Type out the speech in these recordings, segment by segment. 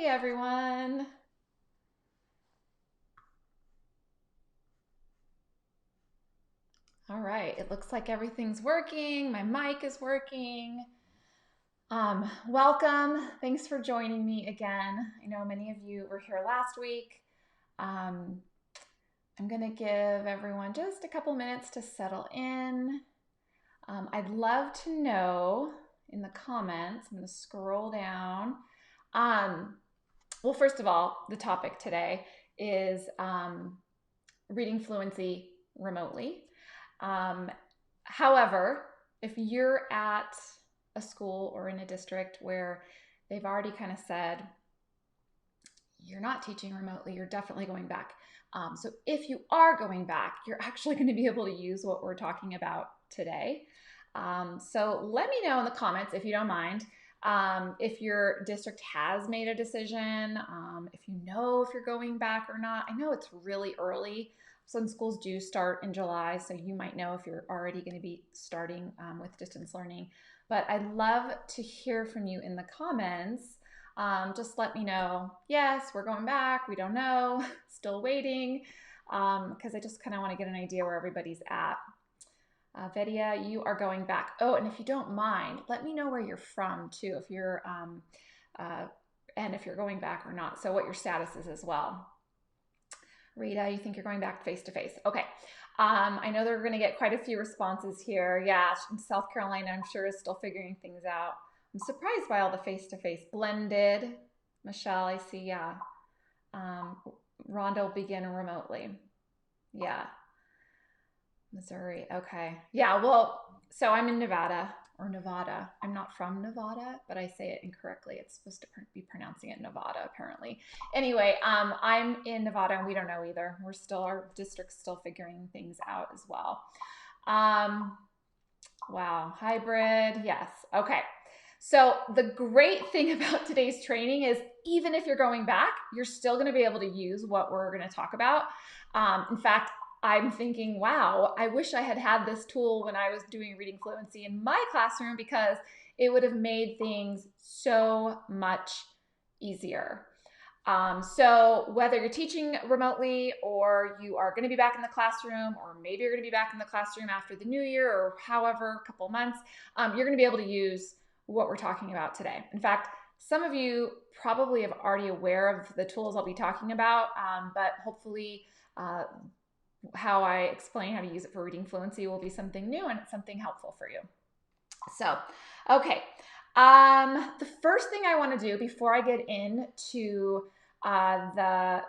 Hey everyone. All right, it looks like everything's working. My mic is working. Welcome. Thanks for joining me again. I know many of you were here last week. Um, I'm going to give everyone just a couple minutes to settle in. I'd love to know in the comments, I'm going to scroll down. Well, first of all, the topic today is reading fluency remotely. However, if you're at a school or in a district where they've already kind of said, you're not teaching remotely, you're definitely going back. So if you are going back, you're actually going to be able to use what we're talking about today. So let me know in the comments, if you don't mind, if your district has made a decision, if you know if you're going back or not. I know it's really early. Some schools do start in July, so you might know if you're already going to be starting with distance learning. But I'd love to hear from you in the comments. Just let me know, yes, we're going back, we don't know, still waiting, because I just kind of want to get an idea where everybody's at. Vedia, you are going back. Oh, and if you don't mind, let me know where you're from too, if you're and if you're going back or not. So what your status is as well. Rita, you think you're going back face to face? Okay. I know they're going to get quite a few responses here. Yeah, South Carolina, I'm sure, is still figuring things out. I'm surprised by all the face to face. Blended. Michelle, I see. Yeah. Rhonda will begin remotely. Yeah. Missouri. Okay. Yeah. Well, so I'm in Nevada or Nevada. I'm not from Nevada, but I say it incorrectly. It's supposed to be pronouncing it Nevada, apparently. Anyway, I'm in Nevada and we don't know either. Our district's still figuring things out as well. Wow. Hybrid. Yes. Okay. So the great thing about today's training is even if you're going back, you're still going to be able to use what we're going to talk about. In fact, I'm thinking, wow, I wish I had had this tool when I was doing reading fluency in my classroom because it would have made things so much easier. So whether you're teaching remotely or you are going to be back in the classroom, or maybe you're going to be back in the classroom after the new year or however, a couple months, you're going to be able to use what we're talking about today. In fact, some of you probably are already aware of the tools I'll be talking about, but hopefully how I explain how to use it for reading fluency will be something new and it's something helpful for you. So, okay. The first thing I want to do before I get into the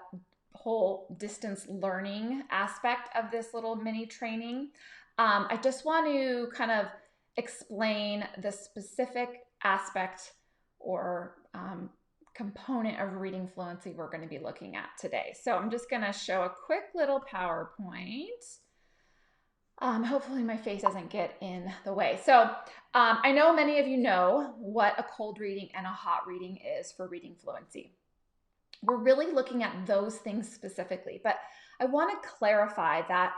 whole distance learning aspect of this little mini training, I just want to kind of explain the specific aspect or component of reading fluency we're going to be looking at today. So I'm just going to show a quick little PowerPoint. Hopefully my face doesn't get in the way. So I know many of you know what a cold reading and a hot reading is for reading fluency. We're really looking at those things specifically, but I want to clarify that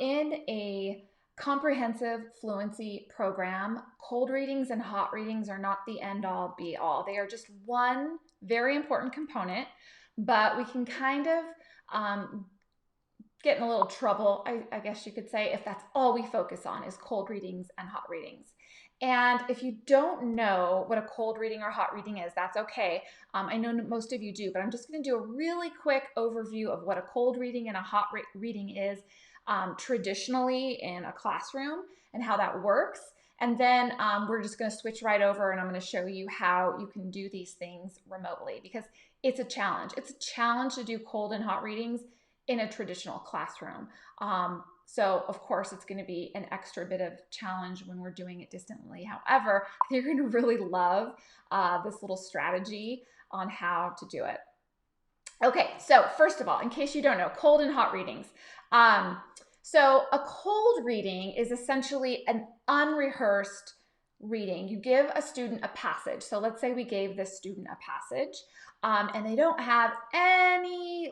in a comprehensive fluency program, cold readings and hot readings are not the end all be all. They are just one very important component, but we can kind of get in a little trouble, I guess you could say, if that's all we focus on is cold readings and hot readings. And if you don't know what a cold reading or hot reading is, that's okay. I know most of you do, but I'm just going to do a really quick overview of what a cold reading and a hot reading is traditionally in a classroom and how that works. And then we're just going to switch right over and I'm going to show you how you can do these things remotely because it's a challenge. It's a challenge to do cold and hot readings in a traditional classroom. So of course it's going to be an extra bit of challenge when we're doing it distantly. However, you're going to really love this little strategy on how to do it. Okay, so first of all, in case you don't know, cold and hot readings. So a cold reading is essentially an unrehearsed reading. You give a student a passage. So let's say we gave this student a passage and they don't have any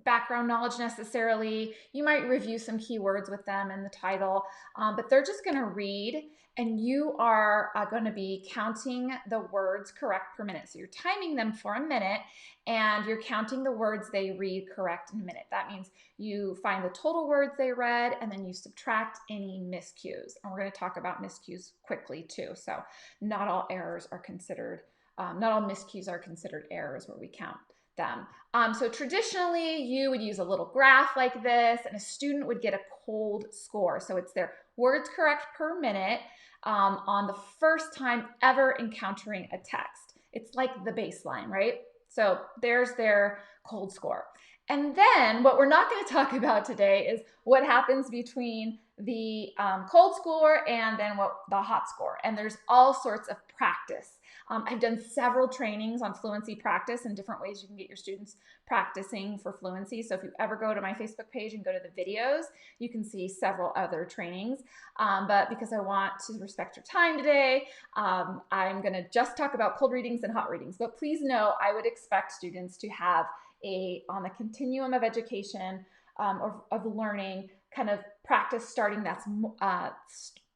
background knowledge necessarily. You might review some keywords with them in the title, but they're just going to read, and you are going to be counting the words correct per minute. So you're timing them for a minute, and you're counting the words they read correct in a minute. That means you find the total words they read, and then you subtract any miscues. And we're going to talk about miscues quickly too. So not all errors are considered, not all miscues are considered errors where we count them. So traditionally, you would use a little graph like this, and a student would get a cold score. So it's their words correct per minute on the first time ever encountering a text. It's like the baseline, right? So there's their cold score. And then what we're not going to talk about today is what happens between the cold score and then the hot score. And there's all sorts of practice. I've done several trainings on fluency practice and different ways you can get your students practicing for fluency. So if you ever go to my Facebook page and go to the videos, you can see several other trainings. But because I want to respect your time today, I'm going to just talk about cold readings and hot readings. But please know, I would expect students to have on the continuum of education of learning, kind of practice starting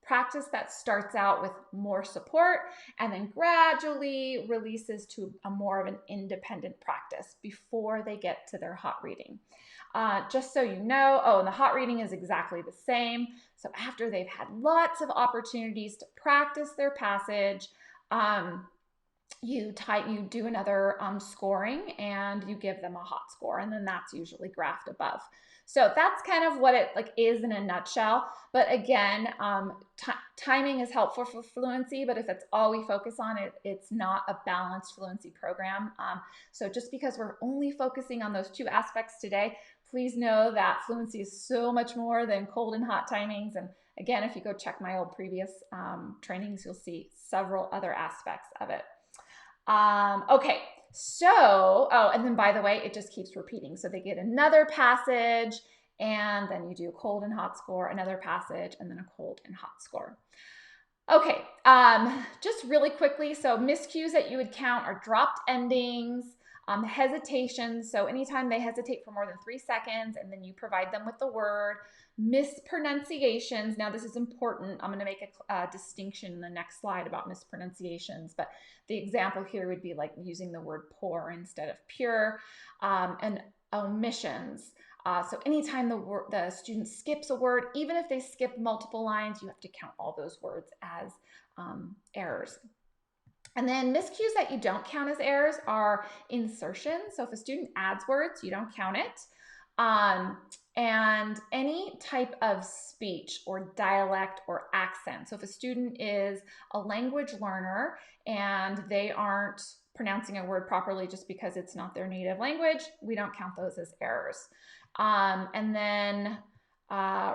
practice that starts out with more support and then gradually releases to a more of an independent practice before they get to their hot reading. Just so you know, and the hot reading is exactly the same. So after they've had lots of opportunities to practice their passage, you do another scoring, and you give them a hot score, and then that's usually graphed above. So that's kind of what it is in a nutshell. But again, timing is helpful for fluency, but if that's all we focus on, it's not a balanced fluency program. So just because we're only focusing on those two aspects today, please know that fluency is so much more than cold and hot timings. And again, if you go check my old previous trainings, you'll see several other aspects of it. Okay, so, and then by the way, it just keeps repeating. So they get another passage, and then you do a cold and hot score, another passage, and then a cold and hot score. Okay, just really quickly, so miscues that you would count are dropped endings, hesitations. So anytime they hesitate for more than 3 seconds, and then you provide them with the word. Mispronunciations. Now this is important. I'm going to make a distinction in the next slide about mispronunciations, but the example here would be like using the word poor instead of pure, and omissions. So anytime the student skips a word, even if they skip multiple lines, you have to count all those words as errors. And then miscues that you don't count as errors are insertions. So if a student adds words, you don't count it. And any type of speech or dialect or accent. So if a student is a language learner and they aren't pronouncing a word properly just because it's not their native language, we don't count those as errors. And then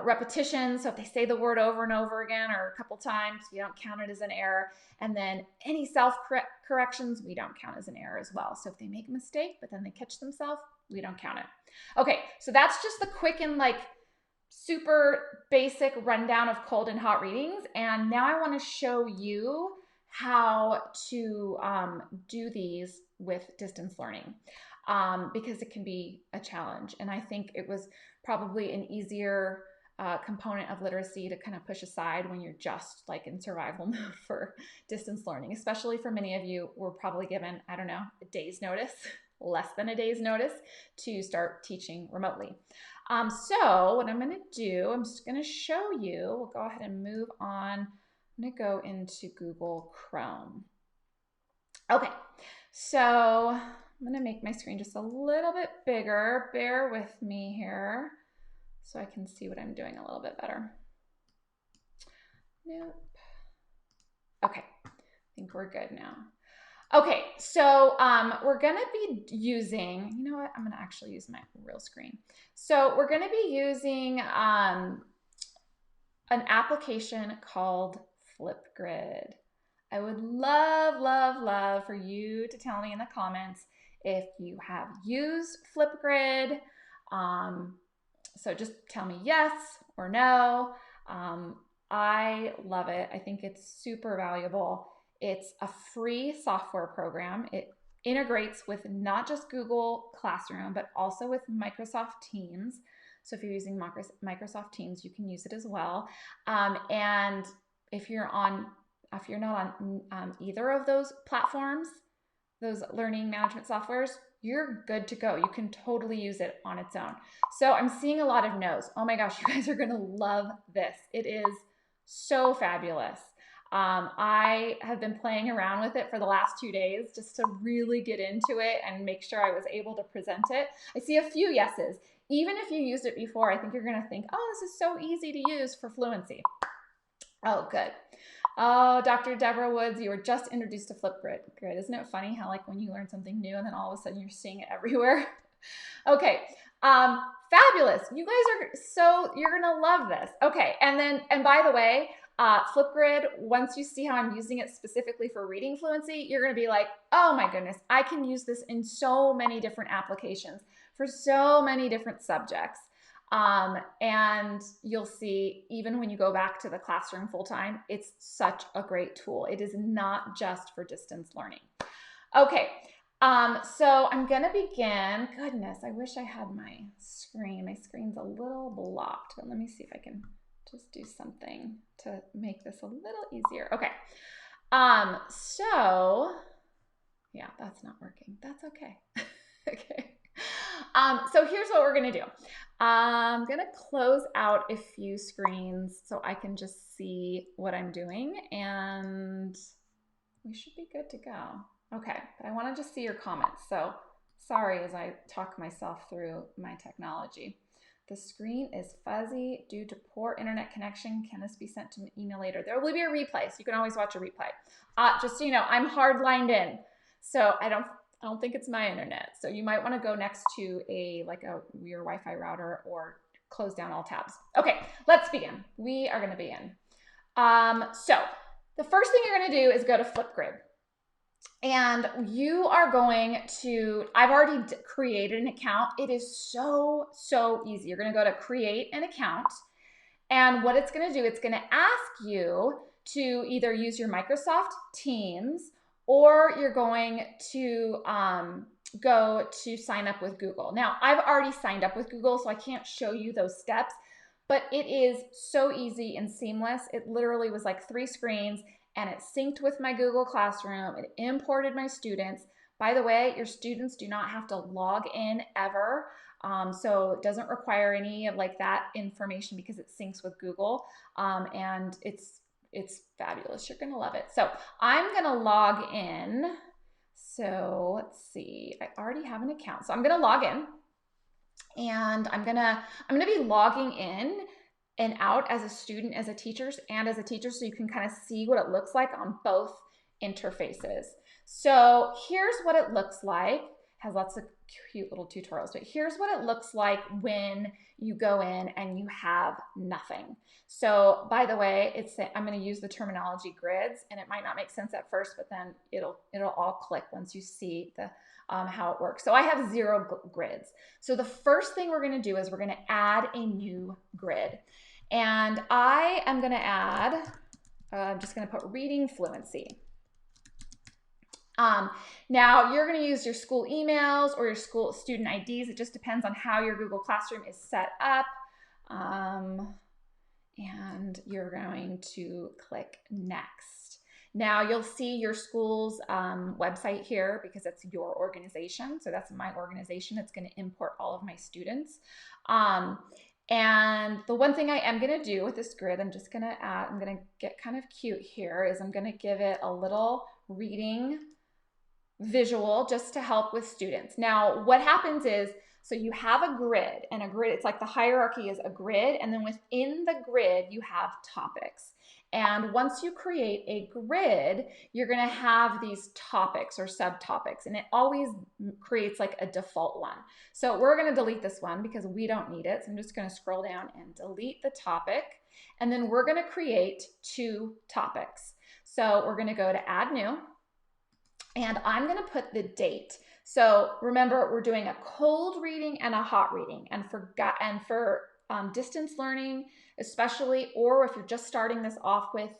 repetition. So if they say the word over and over again or a couple times, we don't count it as an error. And then any self-corrections, we don't count as an error as well. So if they make a mistake, but then they catch themselves, we don't count it. Okay, so that's just the quick and super basic rundown of cold and hot readings. And now I want to show you how to do these with distance learning, because it can be a challenge. And I think it was probably an easier component of literacy to kind of push aside when you're just in survival mode for distance learning, especially for many of you were probably given, I don't know, a day's notice, less than a day's notice to start teaching remotely. So what I'm going to do, I'm just going to show you, we'll go ahead and move on. I'm going to go into Google Chrome. Okay, so I'm going to make my screen just a little bit bigger. Bear with me here so I can see what I'm doing a little bit better. Nope. Okay, I think we're good now. Okay, so we're going to be using, you know what, I'm going to actually use my real screen. So we're going to be using an application called Flipgrid. I would love, love, love for you to tell me in the comments if you have used Flipgrid. So just tell me yes or no. I love it. I think it's super valuable. It's a free software program. It integrates with not just Google Classroom, but also with Microsoft Teams. So if you're using Microsoft Teams, you can use it as well. And if you're not on either of those platforms, those learning management softwares, you're good to go. You can totally use it on its own. So I'm seeing a lot of no's. Oh my gosh, you guys are gonna love this. It is so fabulous. I have been playing around with it for the last 2 days just to really get into it and make sure I was able to present it. I see a few yeses. Even if you used it before, I think you're gonna think, oh, this is so easy to use for fluency. Oh, good. Oh, Dr. Deborah Woods, you were just introduced to Flipgrid. Great. Isn't it funny how like when you learn something new and then all of a sudden you're seeing it everywhere? Okay. Fabulous. You guys you're going to love this. Okay. And by the way, Flipgrid, once you see how I'm using it specifically for reading fluency, you're going to be like, oh my goodness, I can use this in so many different applications for so many different subjects. And you'll see, even when you go back to the classroom full time, it's such a great tool. It is not just for distance learning. Okay. So I'm going to begin. Goodness, I wish I had my screen. My screen's a little blocked, but let me see if I can just do something to make this a little easier. Okay. So yeah, that's not working. That's okay. Okay. So here's what we're going to do. I'm going to close out a few screens so I can just see what I'm doing, and we should be good to go. Okay, but I want to just see your comments. So sorry as I talk myself through my technology. The screen is fuzzy due to poor internet connection. Can this be sent to an email later? There will be a replay, so you can always watch a replay. Just so you know, I'm hard lined in, so I don't think it's my internet. So you might want to go next to your Wi-Fi router or close down all tabs. Okay, let's begin. We are going to begin. So the first thing you're going to do is go to Flipgrid. And you are going to, I've already created an account. It is so easy. You're going to go to create an account. And what it's going to do, it's going to ask you to either use your Microsoft Teams, or you're going to go to sign up with Google. Now, I've already signed up with Google, so I can't show you those steps, but it is so easy and seamless. It literally was like 3 screens, and it synced with my Google Classroom. It imported my students. By the way, your students do not have to log in ever, so it doesn't require any of like that information because it syncs with Google, and it's fabulous. You're gonna love it. So I'm gonna log in. So let's see, I already have an account. So I'm gonna log in, and I'm gonna be logging in and out as a student, as a teacher, so you can kind of see what it looks like on both interfaces. So here's what it looks like. It has lots of cute little tutorials, but here's what it looks like when you go in and you have nothing. So by the way, I'm going to use the terminology grids, and it might not make sense at first, but then it'll all click once you see the how it works. So I have 0 grids. So the first thing we're going to do is we're going to add a new grid, and I am going to add. I'm just going to put reading fluency. Now you're going to use your school emails or your school student IDs. It just depends on how your Google Classroom is set up. And you're going to click next. Now you'll see your school's website here because it's your organization. So that's my organization. It's going to import all of my students. And the one thing I am going to do with this grid, I'm going to get kind of cute here, is I'm going to give it a little reading visual just to help with students. Now, what happens is, so you have a grid, and a grid, it's like the hierarchy is a grid, and then within the grid, you have topics. And once you create a grid, you're going to have these topics or subtopics, and it always creates like a default one. So we're going to delete this one because we don't need it. So I'm just going to scroll down and delete the topic, and then we're going to create 2 topics. So we're going to go to add new, and I'm going to put the date. So remember, we're doing a cold reading and a hot reading, and for distance learning especially, or if you're just starting this off with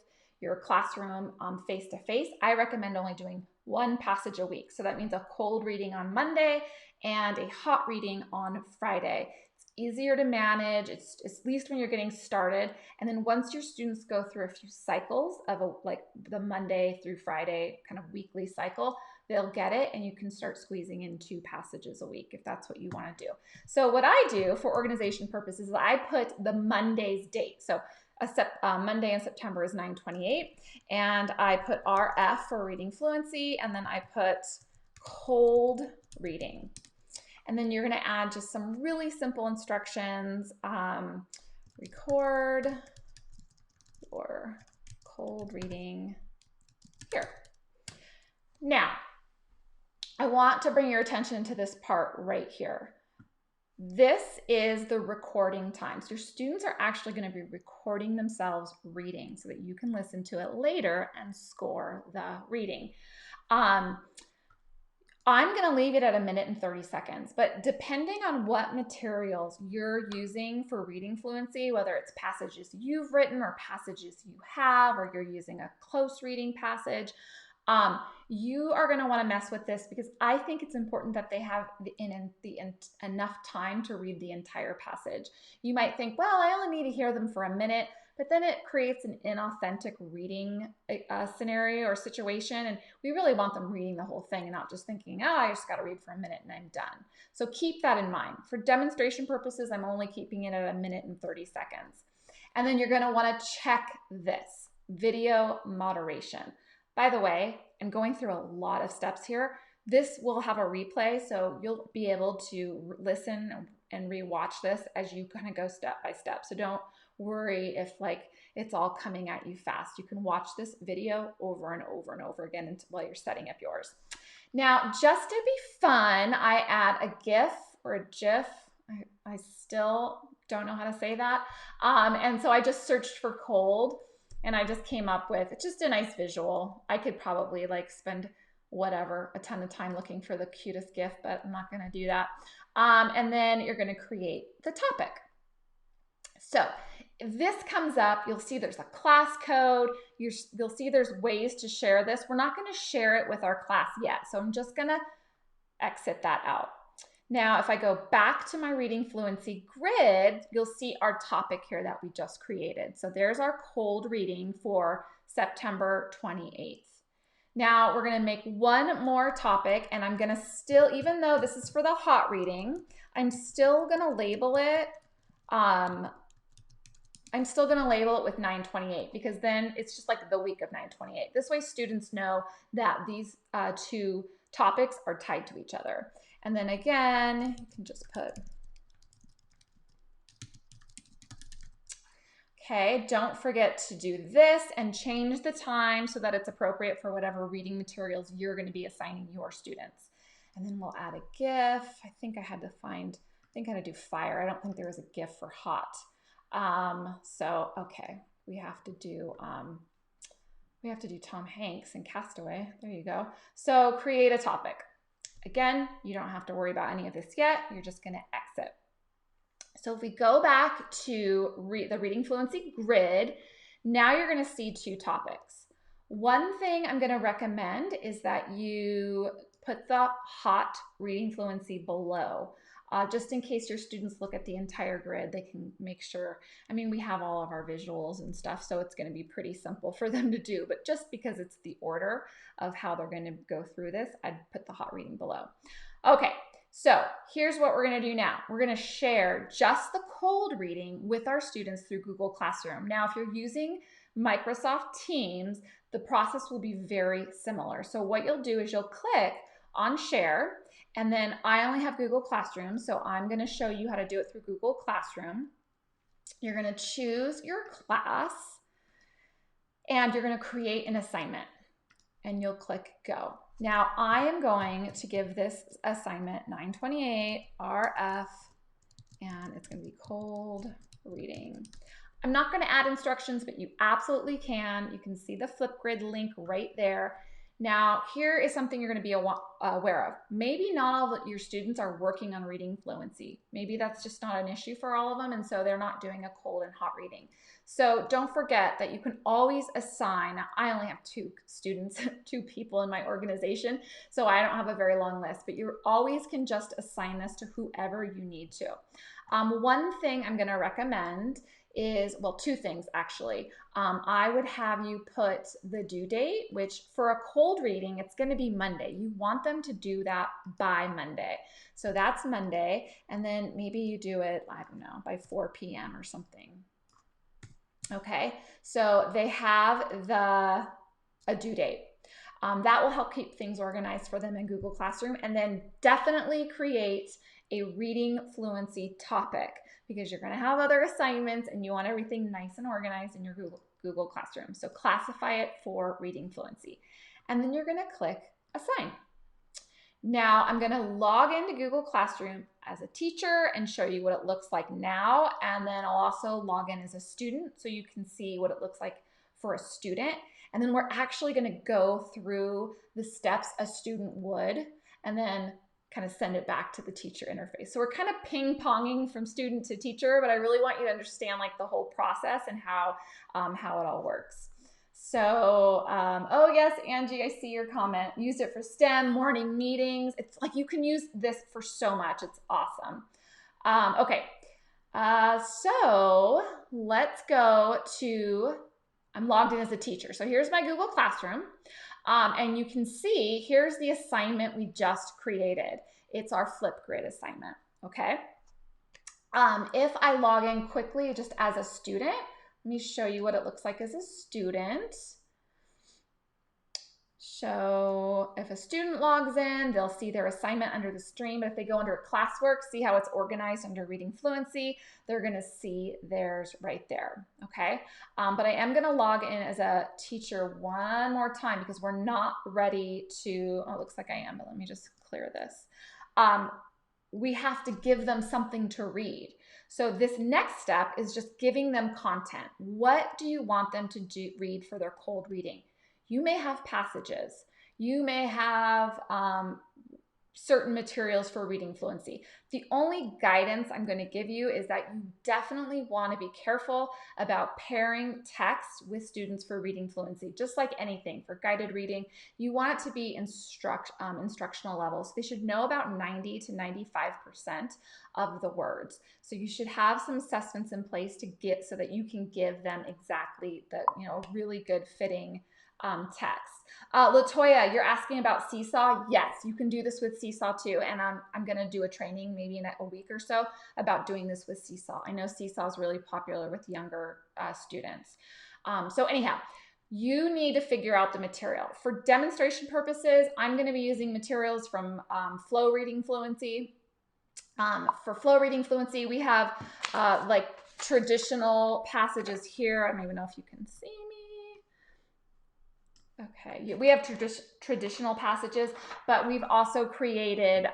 your classroom face-to-face, I recommend only doing one passage a week. So that means a cold reading on Monday and a hot reading on Friday. It's easier to manage, it's at least when you're getting started. And then once your students go through a few cycles of like the Monday through Friday kind of weekly cycle, they'll get it, and you can start squeezing in 2 passages a week if that's what you want to do. So what I do for organization purposes is I put the Monday's date. So Monday in September is 9/28, and I put RF for reading fluency, and then I put cold reading. And then you're going to add just some really simple instructions. Record your cold reading here. Now, I want to bring your attention to this part right here. This is the recording time. So your students are actually going to be recording themselves reading so that you can listen to it later and score the reading. I'm going to leave it at 1 minute and 30 seconds, but depending on what materials you're using for reading fluency, whether it's passages you've written or passages you have, or you're using a close reading passage, you are going to want to mess with this, because I think it's important that they have enough time to read the entire passage. You might think, well, I only need to hear them for 1 minute, but then it creates an inauthentic reading scenario or situation, and we really want them reading the whole thing and not just thinking, oh, I just got to read for 1 minute and I'm done. So keep that in mind. For demonstration purposes, I'm only keeping it at 1 minute and 30 seconds. And then you're going to want to check this, video moderation. By the way, I'm going through a lot of steps here. This will have a replay, so you'll be able to listen and rewatch this as you kind of go step by step. So don't worry if it's all coming at you fast. You can watch this video over and over and over again while you're setting up yours. Now, just to be fun, I add a GIF or a GIF. I still don't know how to say that. And so I just searched for cold, and I just came up with just a nice visual. I could probably spend a ton of time looking for the cutest GIF, but I'm not going to do that. And then you're going to create the topic. So if this comes up, you'll see there's a class code. You'll see there's ways to share this. We're not going to share it with our class yet, so I'm just going to exit that out. Now, if I go back to my reading fluency grid, you'll see our topic here that we just created. So there's our cold reading for September 28th. Now we're going to make one more topic, and I'm going to still, even though this is for the hot reading, I'm still going to label it. I'm still going to label it with 9/28, because then it's just like the week of 9/28. This way students know that these 2 topics are tied to each other. And then again, you can just put, okay, don't forget to do this and change the time so that it's appropriate for whatever reading materials you're going to be assigning your students. And then we'll add a GIF. I think I had to do fire. I don't think there was a GIF for hot. So, okay, we have to do Tom Hanks and Castaway. There you go. So create a topic. Again, you don't have to worry about any of this yet. You're just going to exit. So if we go back to the reading fluency grid, now you're going to see 2 topics. One thing I'm going to recommend is that you put the hot reading fluency below. Just in case your students look at the entire grid, they can make sure. I mean, we have all of our visuals and stuff, so it's going to be pretty simple for them to do, but just because it's the order of how they're going to go through this, I'd put the hot reading below. Okay, so here's what we're going to do now. We're going to share just the cold reading with our students through Google Classroom. Now, if you're using Microsoft Teams, the process will be very similar. So what you'll do is you'll click on share, and then I only have Google Classroom, so I'm going to show you how to do it through Google Classroom. You're going to choose your class, and you're going to create an assignment, and you'll click go. Now, I am going to give this assignment 9/28 RF, and it's going to be cold reading. I'm not going to add instructions, but you absolutely can. You can see the Flipgrid link right there. Now, here is something you're going to be aware of. Maybe not all of your students are working on reading fluency. Maybe that's just not an issue for all of them, and so they're not doing a cold and hot reading. So don't forget that you can always assign. Now, I only have 2 students, 2 people in my organization, so I don't have a very long list, but you always can just assign this to whoever you need to. One thing I'm going to recommend is, well, 2 things actually. I would have you put the due date, which for a cold reading, it's going to be Monday. You want them to do that by Monday. So that's Monday. And then maybe you do it, I don't know, by 4 p.m. or something. Okay, so they have a due date. That will help keep things organized for them in Google Classroom. And then definitely create a reading fluency topic, because you're going to have other assignments and you want everything nice and organized in your Google Classroom. So classify it for reading fluency. And then you're going to click Assign. Now I'm going to log into Google Classroom as a teacher and show you what it looks like now. And then I'll also log in as a student so you can see what it looks like for a student. And then we're actually going to go through the steps a student would, and then kind of send it back to the teacher interface. So we're kind of ping-ponging from student to teacher, but I really want you to understand like the whole process and how it all works. So, oh yes, Angie, I see your comment. Use it for STEM, morning meetings. It's like you can use this for so much. It's awesome. Okay, so let's go to, I'm logged in as a teacher. So here's my Google Classroom. And you can see, here's the assignment we just created. It's our Flipgrid assignment, okay? If I log in quickly just as a student, let me show you what it looks like as a student. So if a student logs in, they'll see their assignment under the stream. But if they go under classwork, see how it's organized under reading fluency, they're going to see theirs right there. Okay. But I am going to log in as a teacher one more time because we're not ready to, oh, it looks like I am, but let me just clear this. We have to give them something to read. So this next step is just giving them content. What do you want them to read for their cold reading? You may have passages. You may have certain materials for reading fluency. The only guidance I'm going to give you is that you definitely want to be careful about pairing text with students for reading fluency. Just like anything for guided reading, you want it to be instructional levels. They should know about 90 to 95% of the words. So you should have some assessments in place to get so that you can give them exactly the really good fitting text. Latoya, you're asking about Seesaw. Yes, you can do this with Seesaw too. And I'm going to do a training maybe in a week or so about doing this with Seesaw. I know Seesaw is really popular with younger students. So anyhow, you need to figure out the material. For demonstration purposes, I'm going to be using materials from Flow Reading Fluency. For Flow Reading Fluency, we have like traditional passages here. I don't even know if you can see me. Okay, we have traditional passages, but we've also created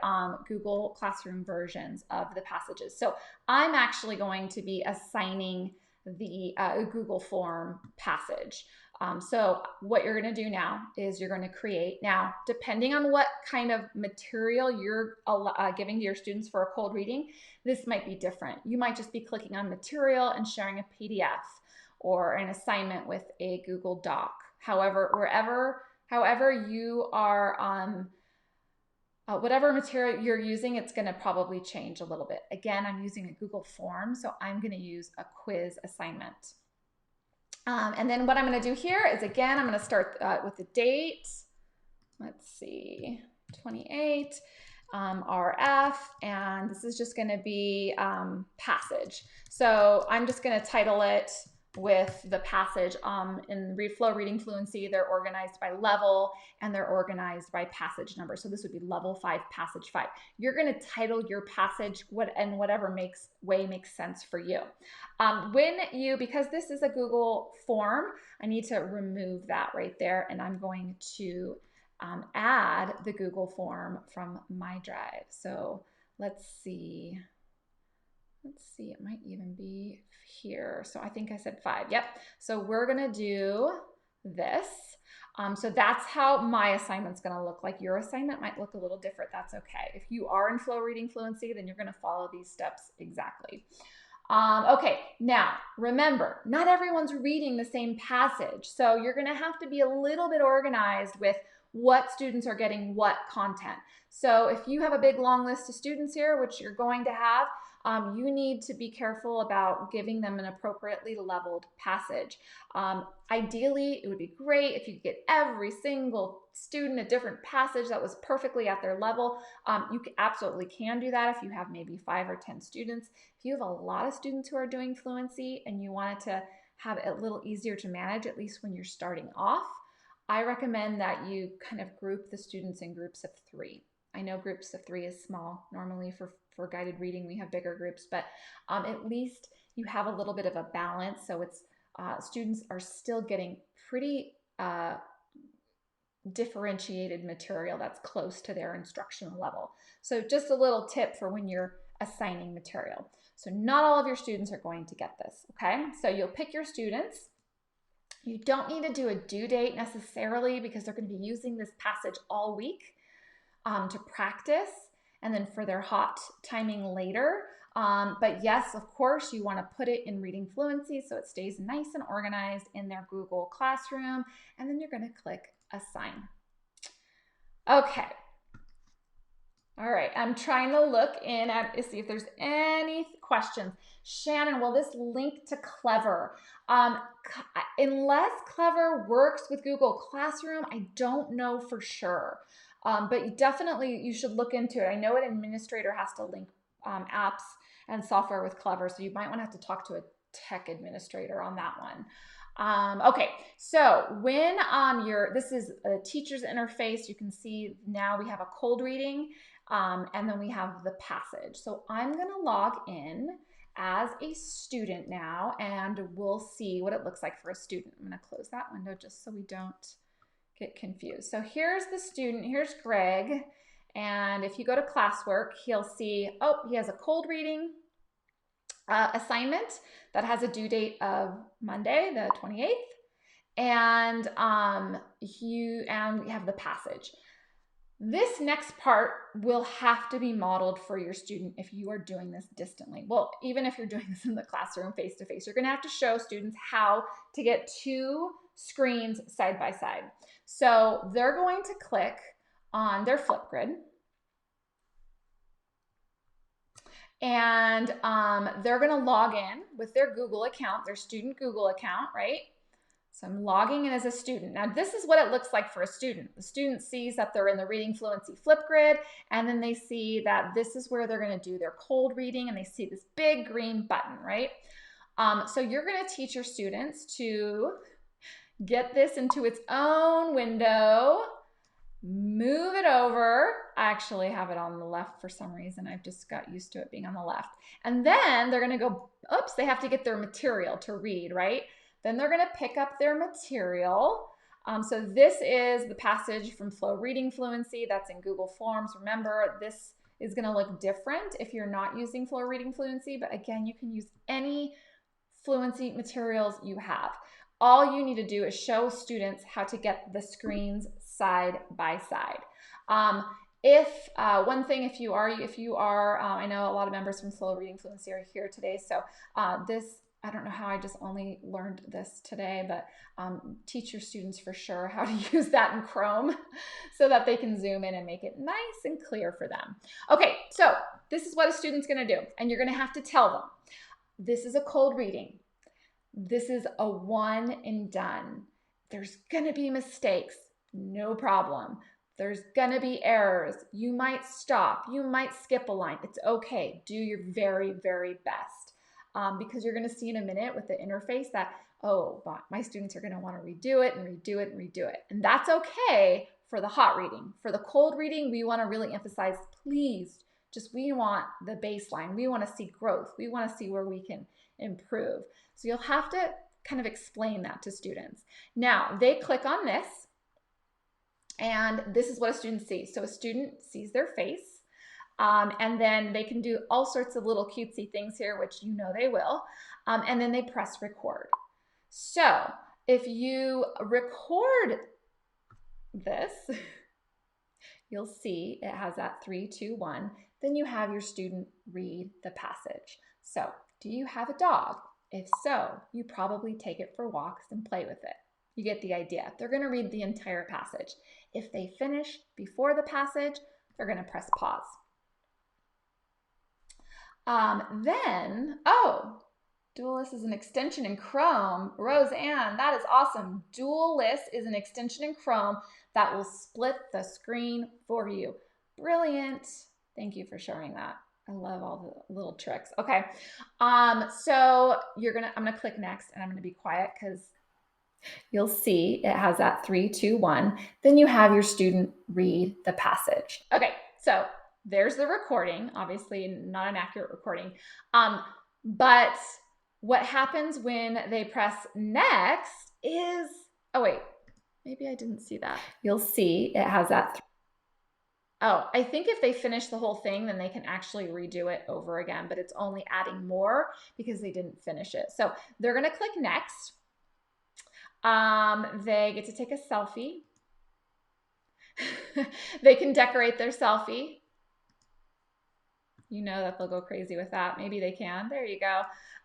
Google Classroom versions of the passages. So I'm actually going to be assigning the Google form passage. So what you're going to do now is you're going to create. Now, depending on what kind of material you're giving to your students for a cold reading, this might be different. You might just be clicking on material and sharing a PDF or an assignment with a Google Doc. However, however you are, whatever material you're using, it's going to probably change a little bit. Again, I'm using a Google form, so I'm going to use a quiz assignment. And then what I'm going to do here is, again, I'm going to start with the date. Let's see, 28, RF, and this is just going to be passage. So I'm just going to title it with the passage. In Flow Reading Fluency, they're organized by level and they're organized by passage number. So this would be level 5, passage 5. You're going to title your passage in whatever way makes sense for you. Because this is a Google form, I need to remove that right there, and I'm going to add the Google form from my drive. So let's see, it might even be here. So I think I said 5. Yep. So we're going to do this. So that's how my assignment's going to look like. Your assignment might look a little different. That's okay. If you are in Flow Reading Fluency, then you're going to follow these steps exactly. Okay, now remember, not everyone's reading the same passage. So you're going to have to be a little bit organized with what students are getting what content. So if you have a big long list of students here, which you're going to have, you need to be careful about giving them an appropriately leveled passage. Ideally, it would be great if you could get every single student a different passage that was perfectly at their level. You absolutely can do that if you have maybe 5 or 10 students. If you have a lot of students who are doing fluency and you want it to have it a little easier to manage, at least when you're starting off, I recommend that you kind of group the students in groups of 3. I know groups of 3 is small. Normally for guided reading, we have bigger groups, but at least you have a little bit of a balance. So it's students are still getting pretty differentiated material that's close to their instructional level. So just a little tip for when you're assigning material. So not all of your students are going to get this, okay? So you'll pick your students. You don't need to do a due date necessarily because they're going to be using this passage all week to practice and then for their hot timing later. But yes, of course, you want to put it in reading fluency so it stays nice and organized in their Google Classroom, and then you're going to click Assign. Okay. All right, I'm trying to look in at see if there's any questions. Shannon, will this link to Clever? Unless Clever works with Google Classroom, I don't know for sure. But definitely you should look into it. I know an administrator has to link apps and software with Clever, so you might want to have to talk to a tech administrator on that one. Okay, so when this is a teacher's interface, you can see now we have a cold reading and then we have the passage. So I'm going to log in as a student now and we'll see what it looks like for a student. I'm going to close that window just so we don't get confused. So here's the student, here's Greg, and if you go to classwork, he'll see, oh, he has a cold reading assignment that has a due date of Monday, the 28th, and you have the passage. This next part will have to be modeled for your student if you are doing this distantly. Well, even if you're doing this in the classroom face-to-face, you're going to have to show students how to get 2 screens side by side. So they're going to click on their Flipgrid, and they're going to log in with their Google account, their student Google account, right? So I'm logging in as a student. Now this is what it looks like for a student. The student sees that they're in the Reading Fluency Flipgrid, and then they see that this is where they're going to do their cold reading, and they see this big green button, right? So you're going to teach your students to get this into its own window, move it over. I actually have it on the left for some reason. I've just got used to it being on the left. And then they're going to go, oops, they have to get their material to read, right? Then they're going to pick up their material. So this is the passage from Flow Reading Fluency that's in Google Forms. Remember, this is going to look different if you're not using Flow Reading Fluency, but again, you can use any fluency materials you have. All you need to do is show students how to get the screens side by side. One thing, if you are, I know a lot of members from Flow Reading Fluency are here today, so I don't know how I just only learned this today, but teach your students for sure how to use that in Chrome so that they can zoom in and make it nice and clear for them. Okay, so this is what a student's going to do, and you're going to have to tell them, this is a cold reading. This is a one and done. There's going to be mistakes, no problem. There's going to be errors. You might stop. You might skip a line. It's okay. Do your very, very best. Because you're going to see in a minute with the interface that, oh, my students are going to want to redo it and redo it and redo it. And that's okay for the hot reading. For the cold reading, we want to really emphasize, please, we want the baseline. We want to see growth. We want to see where we can improve. So you'll have to kind of explain that to students. Now, they click on this, and this is what a student sees. So a student sees their face. And then they can do all sorts of little cutesy things here, which you know they will. And then they press record. So if you record this, you'll see it has that 3, 2, 1. Then you have your student read the passage. So, do you have a dog? If so, you probably take it for walks and play with it. You get the idea. They're going to read the entire passage. If they finish before the passage, they're going to press pause. Dual List is an extension in Chrome. Roseanne, that is awesome. Dual List is an extension in Chrome that will split the screen for you. Brilliant. Thank you for sharing that. I love all the little tricks. Okay. So I'm gonna click next and I'm gonna be quiet because you'll see it has that 3, 2, 1. Then you have your student read the passage. Okay, so there's the recording, obviously not an accurate recording. But what happens when they press next is, oh wait, maybe I didn't see that. You'll see it has that. I think if they finish the whole thing, then they can actually redo it over again, but it's only adding more because they didn't finish it. So they're gonna click next. They get to take a selfie. They can decorate their selfie. You know that they'll go crazy with that. Maybe they can. There you go.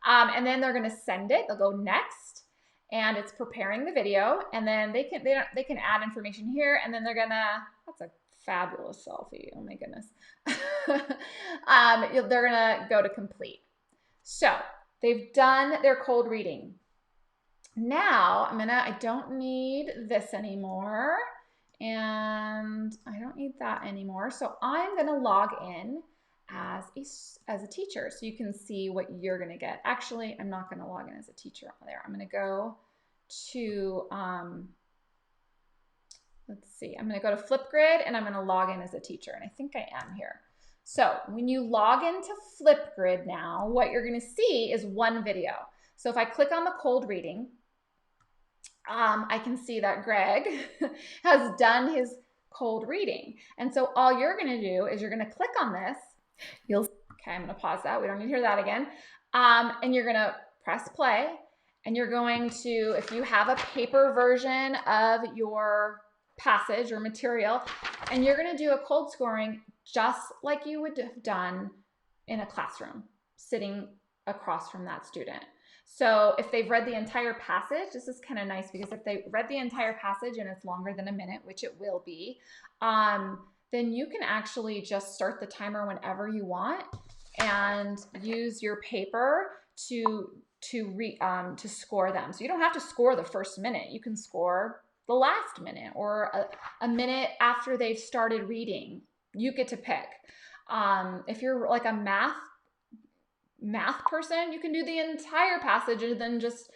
And then they're going to send it. They'll go next, and it's preparing the video. And then they can add information here, and then they're gonna. That's a fabulous selfie. Oh my goodness. They're gonna go to complete. So they've done their cold reading. Now I don't need this anymore, and I don't need that anymore. So I'm gonna log in as a teacher so you can see what you're gonna get. Actually, I'm not gonna log in as a teacher on there. I'm gonna go to, let's see, I'm gonna go to Flipgrid and I'm gonna log in as a teacher, and I think I am here. So when you log into Flipgrid now, what you're gonna see is one video. So if I click on the cold reading, I can see that Greg has done his cold reading. And so all you're gonna do is you're gonna click on this. Okay, I'm gonna pause that. We don't need to hear that again. And you're gonna press play, and you're going to, if you have a paper version of your passage or material, and you're gonna do a cold scoring just like you would have done in a classroom, sitting across from that student. So if they've read the entire passage, this is kind of nice because if they read the entire passage and it's longer than a minute, which it will be, then you can actually just start the timer whenever you want and use your paper to score them. So you don't have to score the first minute. You can score the last minute or a minute after they've started reading. You get to pick. If you're like a math person, you can do the entire passage and then just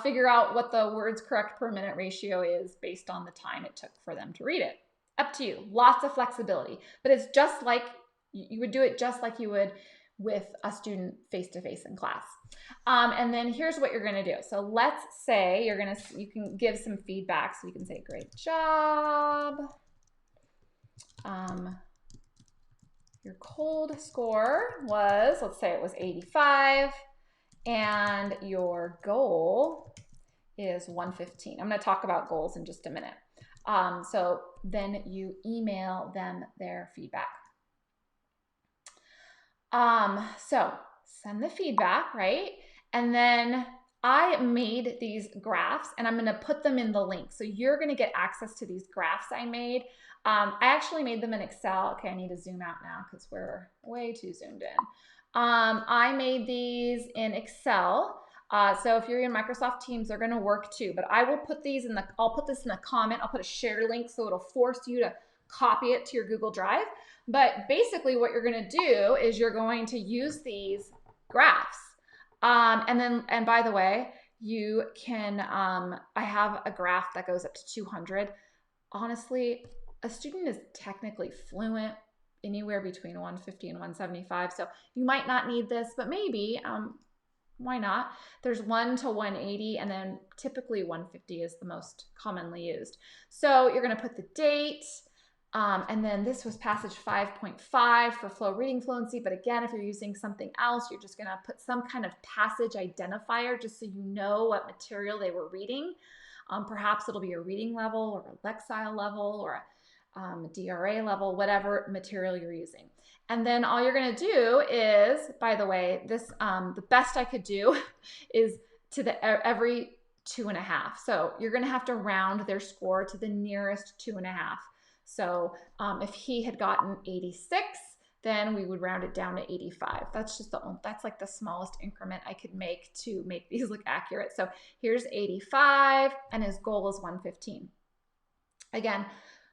figure out what the words correct per minute ratio is based on the time it took for them to read it. Up to you. Lots of flexibility, but it's just like you would do it just like you would with a student face-to-face in class. And then here's what you're going to do. So let's say you can give some feedback. So you can say, great job. Your cold score was, let's say it was 85, and your goal is 115. I'm going to talk about goals in just a minute. So then you email them their feedback. So send the feedback, right? And then I made these graphs and I'm going to put them in the link. So you're going to get access to these graphs I made. I actually made them in Excel. Okay, I need to zoom out now because we're way too zoomed in. I made these in Excel. So if you're in Microsoft Teams, they're going to work too. But I will put these I'll put this in a comment. I'll put a share link so it'll force you to copy it to your Google Drive. But basically what you're going to do is you're going to use these graphs. And by the way, you can, I have a graph that goes up to 200. Honestly, a student is technically fluent anywhere between 150 and 175. So you might not need this, but maybe, why not? There's 1 to 180, and then typically 150 is the most commonly used. So you're going to put the date, and then this was passage 5.5 for flow reading fluency. But again, if you're using something else, you're just going to put some kind of passage identifier just so you know what material they were reading. Perhaps it'll be a reading level or a Lexile level or a DRA level, whatever material you're using. And then all you're going to do is, by the way, this the best I could do is to the every 2.5. So you're going to have to round their score to the nearest 2.5. So if he had gotten 86, then we would round it down to 85. That's like the smallest increment I could make to make these look accurate. So here's 85 and his goal is 115. Again,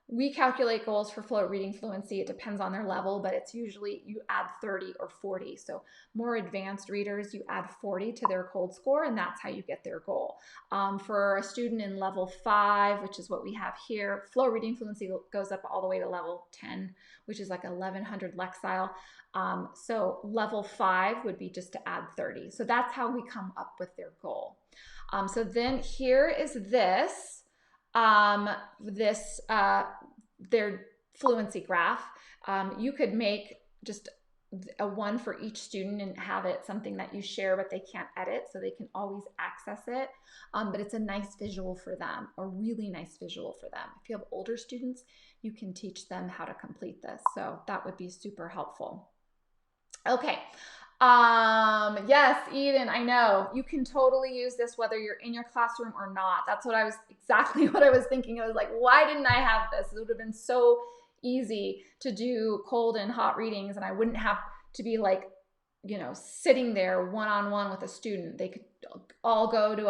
we calculate goals for float reading fluency. It depends on their level, but it's usually you add 30 or 40. So more advanced readers, you add 40 to their cold score, and that's how you get their goal. For a student in level 5, which is what we have here, flow reading fluency goes up all the way to level 10, which is like 1100 Lexile. So level 5 would be just to add 30. So that's how we come up with their goal. So then here is this. Their fluency graph. You could make just a one for each student and have it something that you share, but they can't edit, so they can always access it. But it's a nice visual for them, a really nice visual for them. If you have older students, you can teach them how to complete this. So that would be super helpful. Okay. Yes, Eden, I know you can totally use this whether you're in your classroom or not. That's exactly what I was thinking. I was like, why didn't I have this? It would have been so easy to do cold and hot readings, and I wouldn't have to be like, sitting there one-on-one with a student. They could all go to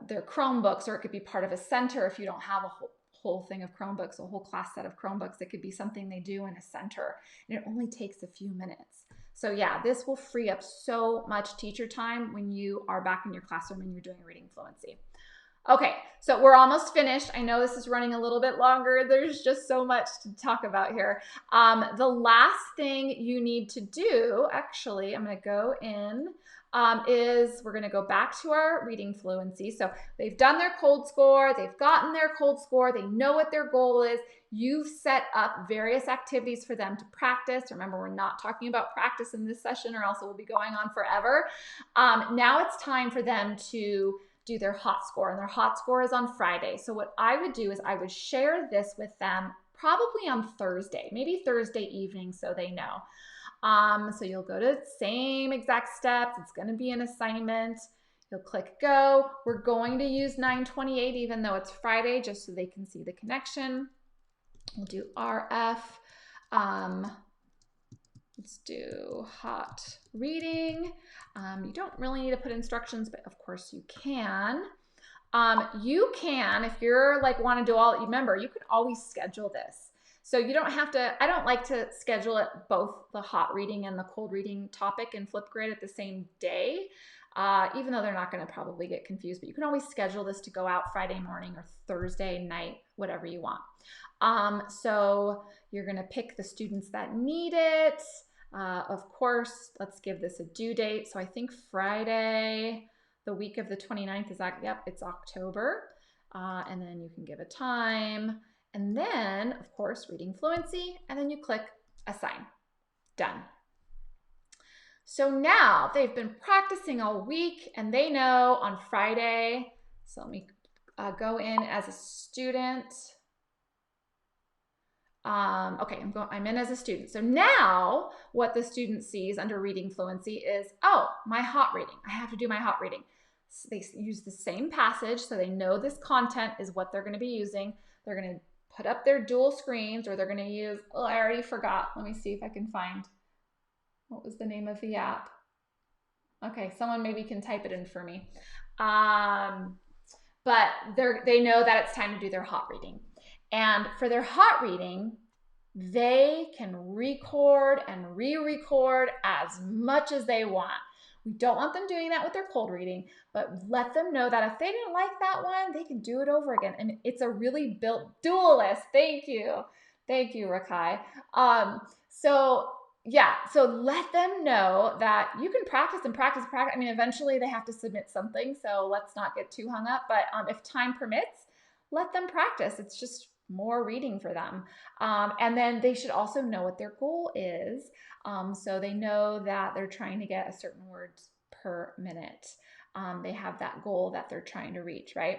their Chromebooks, or it could be part of a center if you don't have a whole thing of Chromebooks, a whole class set of Chromebooks. It could be something they do in a center, and it only takes a few minutes. So yeah, this will free up so much teacher time when you are back in your classroom and you're doing reading fluency. Okay, so we're almost finished. I know this is running a little bit longer. There's just so much to talk about here. The last thing you need to do, actually, I'm going to go in, is we're going to go back to our reading fluency. So they've done their cold score. They've gotten their cold score. They know what their goal is. You've set up various activities for them to practice. Remember, we're not talking about practice in this session, or else it will be going on forever. Now it's time for them to do their hot score, and their hot score is on Friday. So what I would do is I would share this with them probably on Thursday, maybe Thursday evening, so they know. So you'll go to same exact steps. It's going to be an assignment. You'll click go. We're going to use 928 even though it's Friday, just so they can see the connection. We'll do RF. Let's do hot reading. You don't really need to put instructions, but of course you can. You can, if you're like want to do all, remember, you can always schedule this. So you don't have to, I don't like to schedule it both the hot reading and the cold reading topic in Flipgrid at the same day, even though they're not going to probably get confused, but you can always schedule this to go out Friday morning or Thursday night, whatever you want. So you're going to pick the students that need it. Of course, let's give this a due date. So I think Friday, the week of the 29th is, yep, it's October. And then you can give a time. And then, of course, reading fluency. And then you click assign. Done. So now they've been practicing all week and they know on Friday. So let me go in as a student. Okay, I'm in as a student. So now what the student sees under reading fluency is, oh, my hot reading. I have to do my hot reading. So they use the same passage, so they know this content is what they're going to be using. They're going to put up their dual screens, or they're going to use, oh, I already forgot. Let me see if I can find, what was the name of the app? Okay, someone maybe can type it in for me. But they know that it's time to do their hot reading. And for their hot reading, they can record and re-record as much as they want. We don't want them doing that with their cold reading, but let them know that if they didn't like that one, they can do it over again. And it's a really built dualist. Thank you. Thank you, Rakai. So let them know that you can practice and practice and practice. I mean, eventually they have to submit something, so let's not get too hung up. But if time permits, let them practice. It's just more reading for them. And then they should also know what their goal is. So they know that they're trying to get a certain words per minute. they have that goal that they're trying to reach, right?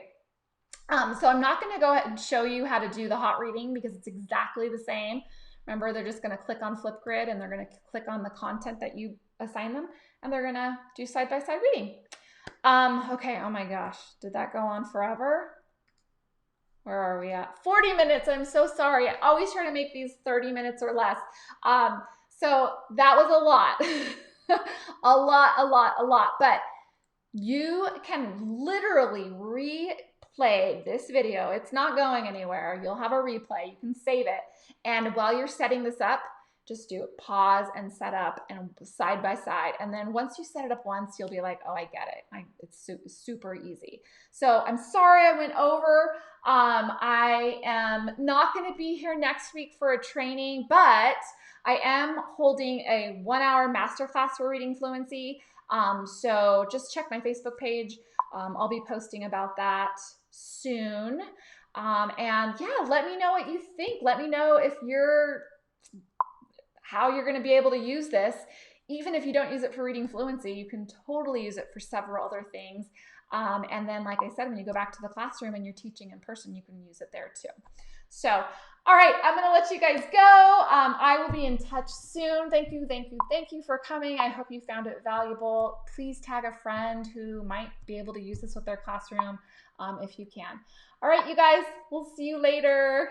So I'm not going to go ahead and show you how to do the hot reading because it's exactly the same. Remember, they're just going to click on Flipgrid and they're going to click on the content that you assign them, and they're going to do side-by-side reading. Okay, oh my gosh, did that go on forever? Where are we at? 40 minutes, I'm so sorry. I always try to make these 30 minutes or less. So that was a lot, a lot, but you can literally replay this video. It's not going anywhere. You'll have a replay. You can save it. And while you're setting this up, just do it. Pause and set up and side by side. And then once you set it up once, you'll be like, oh, I get it. It's super easy. So I'm sorry I went over. I am not going to be here next week for a training, but I am holding a 1-hour masterclass for reading fluency. So just check my Facebook page. I'll be posting about that soon. And yeah, let me know what you think. Let me know if how you're going to be able to use this. Even if you don't use it for reading fluency, you can totally use it for several other things. And then, like I said, when you go back to the classroom and you're teaching in person, you can use it there too. So, all right, I'm going to let you guys go. I will be in touch soon. Thank you for coming. I hope you found it valuable. Please tag a friend who might be able to use this with their classroom if you can. All right, you guys, we'll see you later.